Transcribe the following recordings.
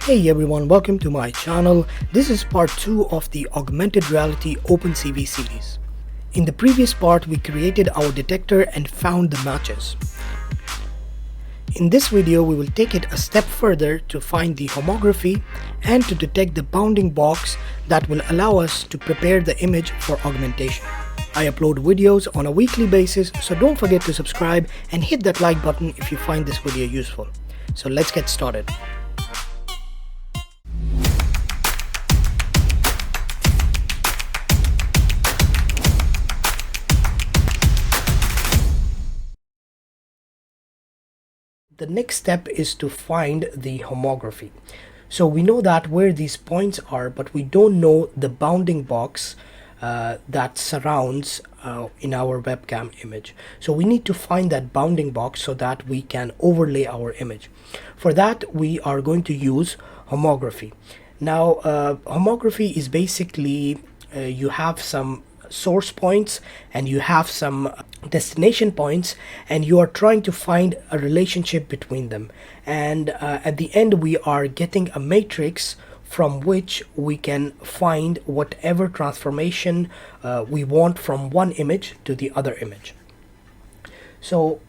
Hey everyone, welcome to my channel. This is part 2 of the Augmented Reality OpenCV series. In the previous part, we created our detector and found the matches. In this video, we will take it a step further to find the homography and to detect the bounding box that will allow us to prepare the image for augmentation. I upload videos on a weekly basis, so don't forget to subscribe and hit that like button if you find this video useful. So let's get started. The next step is to find the homography. So we know that where these points are, but we don't know the bounding box that surrounds in our webcam image. So we need to find that bounding box so that we can overlay our image. For that, we are going to use homography. Now, homography is basically you have some source points and you have some destination points, and you are trying to find a relationship between them, and at the end we are getting a matrix from which we can find whatever transformation we want from one image to the other image. So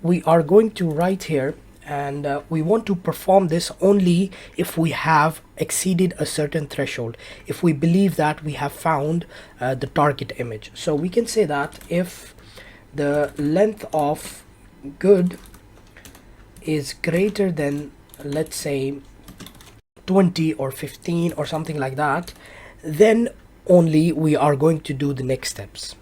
we are going to write here, and we want to perform this only if we have exceeded a certain threshold, if we believe that we have found the target image. So we can say that if the length of good is greater than, let's say, 20 or 15 or something like that, then only we are going to do the next steps.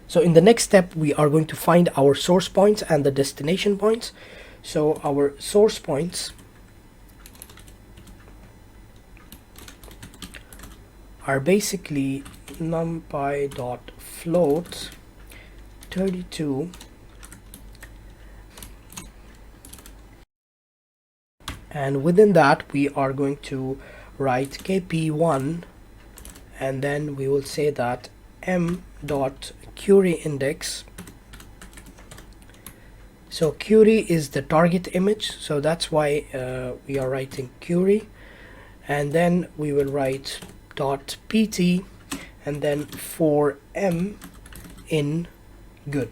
So in the next step, we are going to find our source points and the destination points. So our source points are basically numpy.float 32 and within that we are going to write kp1, and then we will say that m.query index. So query is the target image, so that's why we are writing query, and then we will write .pt and then for m in good.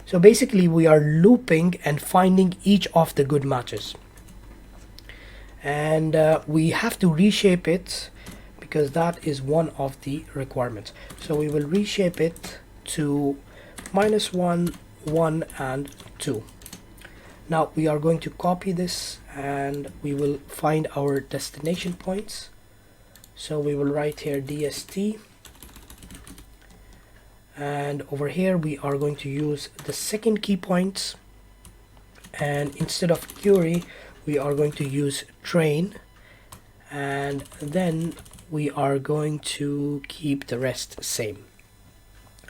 So basically we are looping and finding each of the good matches, and we have to reshape it because that is one of the requirements. So we will reshape it to -1, 1 and 2. Now we are going to copy this and we will find our destination points. So we will write here dst, and over here we are going to use the second key points, and instead of query we are going to use train, and then we are going to keep the rest same.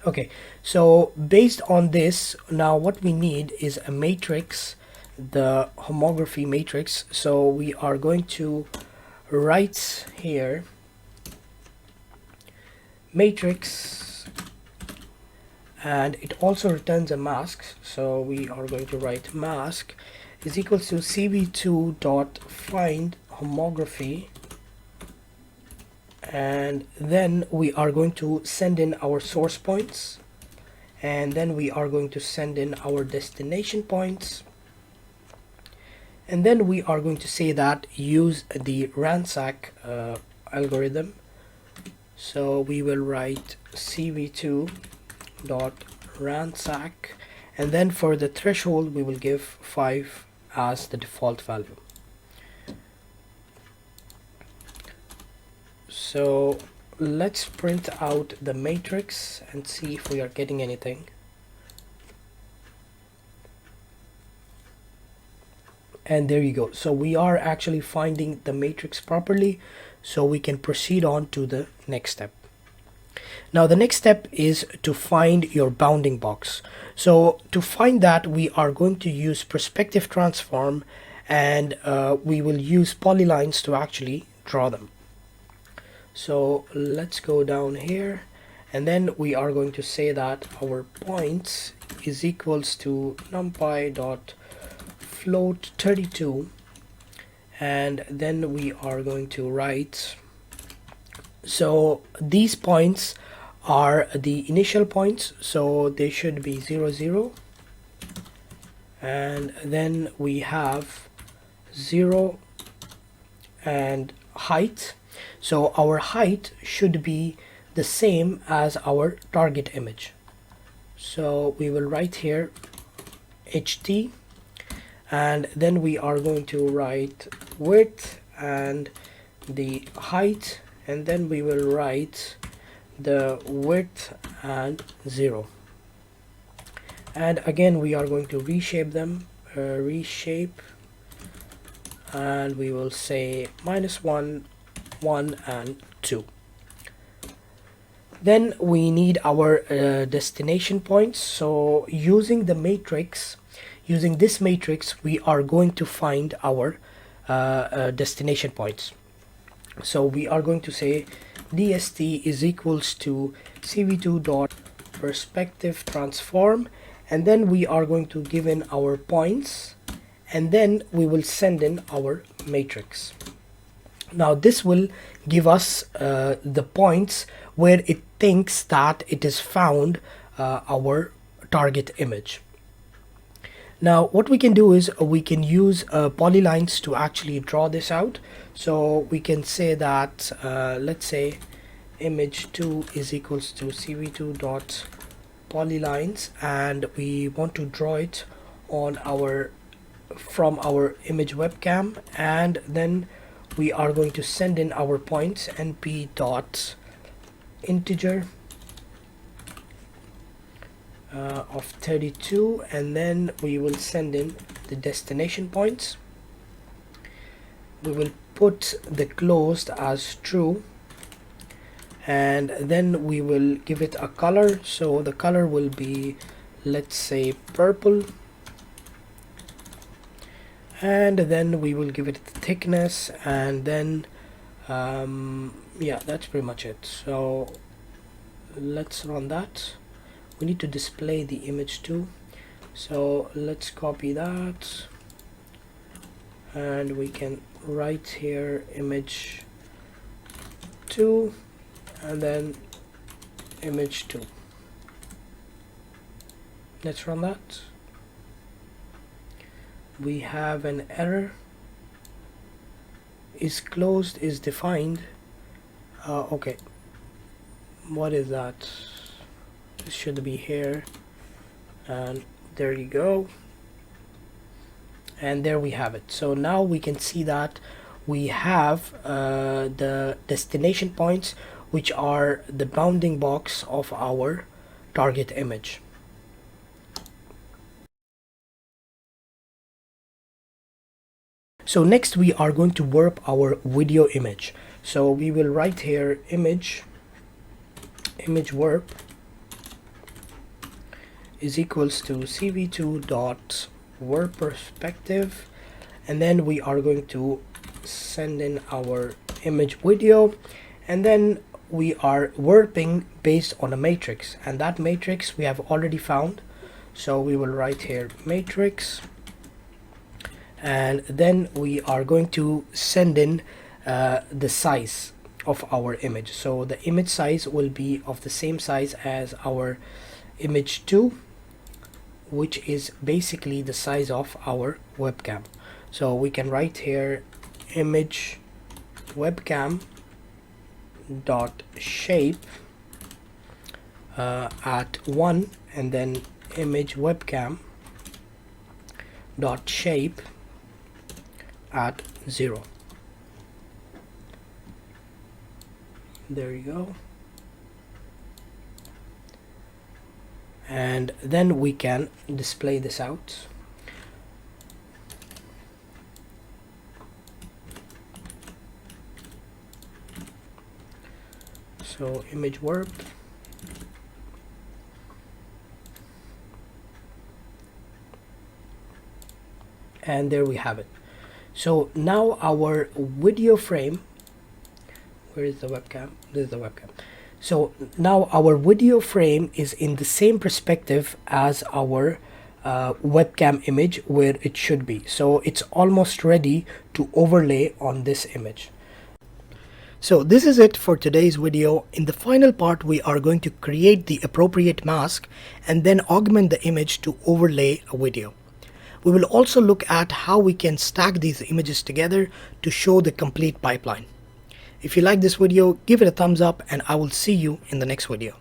Okay, so based on this, now what we need is a matrix, the homography matrix. So we are going to write here matrix, and it also returns a mask. So we are going to write mask is equals to cv2 dot find homography, and then we are going to send in our source points, and then we are going to send in our destination points, and then we are going to say that use the ransack algorithm. So we will write cv2 dot ransack, and then for the threshold we will give 5 as the default value. So let's print out the matrix and see if we are getting anything. And there you go. So we are actually finding the matrix properly, so we can proceed on to the next step. Now the next step is to find your bounding box. So to find that, we are going to use perspective transform, and we will use polylines to actually draw them. So let's go down here, and then we are going to say that our points is equals to numpy.float 32, and then we are going to write, so these points are the initial points, so they should be 0 0, and then we have 0 and height. So our height should be the same as our target image. So we will write here ht, and then we are going to write width and the height, and then we will write the width and 0, and again we are going to reshape them, reshape, and we will say -1, 1 and 2. Then we need our destination points. So using the matrix, using this matrix, we are going to find our destination points. So we are going to say dst is equals to cv2 dot perspective transform, and then we are going to give in our points, and then we will send in our matrix. Now this will give us the points where it thinks that it is found our target image. Now what we can do is we can use polylines to actually draw this out. So we can say that let's say image2 is equals to cv2 dot polylines, and we want to draw it on our from our image webcam, and then we are going to send in our points np dot integer of 32, and then we will send in the destination points. We will put the closed as true, and then we will give it a color. So the color will be, let's say, purple, and then we will give it thickness, and then yeah, that's pretty much it. So let's run that. We need to display the image too, so let's copy that, and we can write here image 2 and then image 2. Let's run that. We have an error. Is closed is defined. Okay, what is that? It should be here, and there you go, and there we have it. So now we can see that we have the destination points, which are the bounding box of our target image. So next we are going to warp our video image. So we will write here image warp is equals to cv2 dot warp perspective, and then we are going to send in our image video, and then we are warping based on a matrix, and that matrix we have already found. So we will write here matrix, and then we are going to send in the size of our image. So the image size will be of the same size as our image 2, which is basically the size of our webcam. So we can write here image webcam dot shape at 1, and then image webcam dot shape at 0. There you go. And then we can display this out. So image warp, and there we have it. So now our video frame, where is the webcam? This is the webcam. So now our video frame is in the same perspective as our webcam image where it should be. So it's almost ready to overlay on this image. So this is it for today's video. In the final part, we are going to create the appropriate mask and then augment the image to overlay a video. We will also look at how we can stack these images together to show the complete pipeline. If you like this video, give it a thumbs up and I will see you in the next video.